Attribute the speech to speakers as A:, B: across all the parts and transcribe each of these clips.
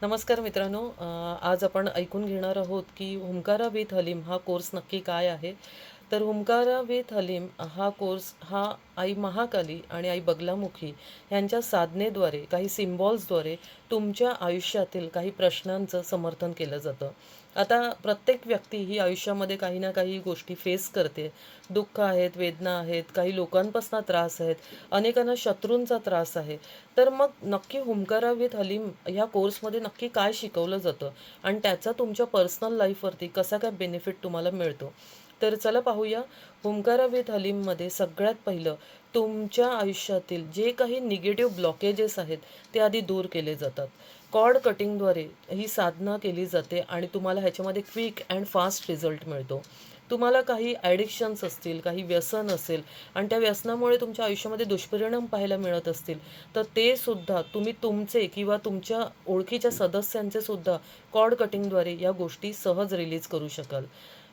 A: नमस्कार मित्रांनो. आज आपण ऐकून घेणार आहोत की हुंकारा विथ हलीम हा कोर्स नक्की काय आहे. तर हुंकारा विथ हलीम हा कोर्स हा आई महाकाली आणि आई बगलामुखी यांच्या साधनेद्वारे काही सिम्बॉल्सद्वारे तुमच्या आयुष्यातील काही प्रश्नांचं समर्थन केलं जातं. आता प्रत्येक व्यक्ती ही आयुष्यामध्ये काही ना काही गोष्टी फेस करते. दुःख आहेत, वेदना आहेत, काही लोकांपासून त्रास आहेत, अनेकांना शत्रूंचा त्रास आहे. तर मग नक्की हुंकारा विथ हलीम ह्या कोर्समध्ये नक्की काय शिकवलं जातं आणि त्याचा तुमच्या पर्सनल लाईफवरती कसा काय बेनिफिट तुम्हाला मिळतो. तर चला पाहूया. हुंकारा विथ हलीममध्ये सगळ्यात पहिलं तुमच्या आयुष्यातील जे काही निगेटिव्ह ब्लॉकेजेस आहेत ते आधी दूर केले जातात. कॉर्ड कटिंगद्वारे ही साधना केली जाते आणि तुम्हाला ह्याच्यामध्ये क्विक अँड फास्ट रिझल्ट मिळतो. तुम्हाला काही ॲडिक्शन्स असतील, काही व्यसन असेल आणि त्या व्यसनामुळे तुमच्या आयुष्यामध्ये दुष्परिणाम पाहायला मिळत असतील, तर ते सुद्धा तुम्ही तुमचे किंवा तुमच्या ओळखीच्या सदस्यांचे सुद्धा कॉर्ड कटिंगद्वारे या गोष्टी सहज रिलीज करू शकाल.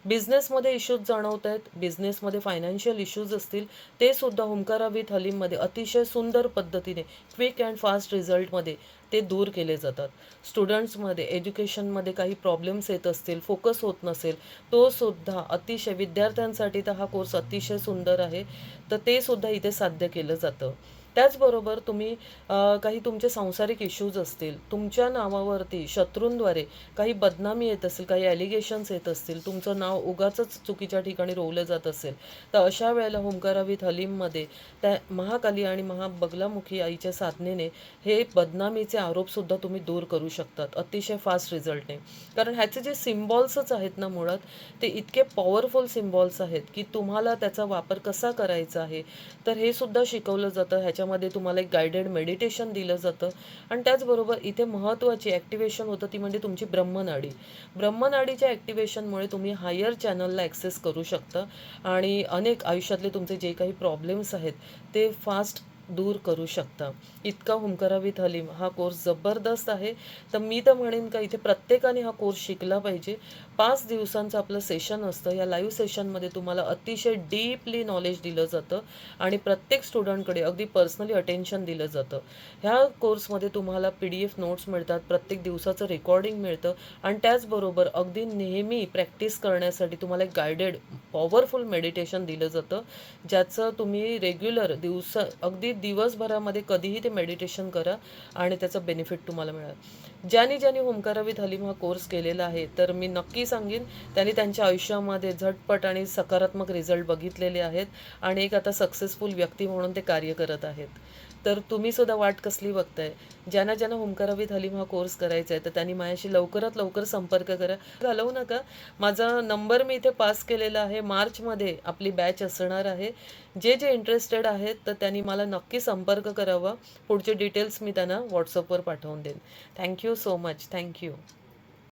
A: बिझनेसमध्ये इश्यूज जाणवत आहेत, बिझनेसमध्ये फायनान्शियल इश्यूज असतील, ते सुद्धा हुंकारा विथ हलीममध्ये अतिशय सुंदर पद्धतीने क्विक अँड फास्ट रिझल्टमध्ये ते दूर केले जातात. स्टुडंट्समध्ये एज्युकेशनमध्ये काही प्रॉब्लेम्स येत असतील, फोकस होत नसेल, तो सुद्धा अतिशय विद्यार्थ्यांसाठी तर हा कोर्स अतिशय सुंदर आहे. तर ते सुद्धा इथे साध्य केलं जातं. त्याचबरोबर तुम्ही काही तुमचे सांसारिक इश्यूज असतील, तुमच्या नावावरती शत्रूंद्वारे काही बदनामी येत असेल, काही ॲलिगेशन्स येत असतील, तुमचं नाव उगाचच चुकीच्या ठिकाणी रोवलं जात असेल, तर अशा वेळेला हुंकारा विथ हलीममध्ये त्या महाकाली आणि महाबगलामुखी आईच्या साधनेने हे बदनामीचे आरोपसुद्धा तुम्ही दूर करू शकतात अतिशय फास्ट रिझल्टने. कारण ह्याचे जे सिम्बॉल्सच आहेत ना मुळात, ते इतके पॉवरफुल सिम्बॉल्स आहेत की तुम्हाला त्याचा वापर कसा करायचा आहे, तर हे सुद्धा शिकवलं जातं. ह्याच्यामध्ये तुम्हाला एक गायडेड मेडिटेशन दिलं जातं आणि त्याचबरोबर इथे महत्त्वाची ॲक्टिवेशन होतं ती म्हणजे तुमची ब्रह्मनाडी. ब्रह्मनाडीच्या ॲक्टिवेशनमुळे तुम्ही हायर चॅनलला ॲक्सेस करू शकता आणि अनेक आयुष्यातले तुमचे जे काही प्रॉब्लेम्स आहेत ते फास्ट दूर करू शकता. इतका हुंकारा विथ हलीम हा कोर्स जबरदस्त आहे. तर मी तर म्हणेन का इथे प्रत्येकाने हा कोर्स शिकला पाहिजे. 5 दिवसांचं आपलं सेशन असतं. या लाईव्ह सेशनमध्ये तुम्हाला अतिशय डीपली नॉलेज दिलं जातं आणि प्रत्येक स्टुडंटकडे अगदी पर्सनली अटेन्शन दिलं जातं. ह्या कोर्समध्ये तुम्हाला PDF नोट्स मिळतात, प्रत्येक दिवसाचं रेकॉर्डिंग मिळतं आणि त्याचबरोबर अगदी नेहमी प्रॅक्टिस करण्यासाठी तुम्हाला एक गायडेड पॉवरफुल मेडिटेशन दिलं जातं, ज्याचं तुम्ही रेग्युलर अगदी दिवसभरामध्ये कधीही ते मेडिटेशन करा आणि त्याचं बेनिफिट तुम्हाला मिळेल. ज्यांनी हुंकारा विथ हलीम हा कोर्स केलेला आहे, तर मी नक्की सांगेन त्यांनी त्यांच्या आयुष्यामध्ये झटपट आणि सकारात्मक रिझल्ट बघितलेले आहेत आणि एक आता सक्सेसफुल व्यक्ती म्हणून ते कार्य करत आहेत. तर तुम्ही सुद्धा वाट कसली बघताय? ज्यांना हुंकारा विथ हलीम हा कोर्स करायचा आहे, तर त्यांनी माझ्याशी लवकरात लवकर संपर्क करा. घालवू नका. माझा नंबर मी इथे पास केलेला आहे. मार्चमध्ये आपली बॅच असणार आहे. जे इंटरेस्टेड आहेत, तर त्यांनी मला नक्की संपर्क करावा. पुढचे डिटेल्स मी त्यांना WhatsAppवर पाठवून देईन. Thank you so much. Thank you.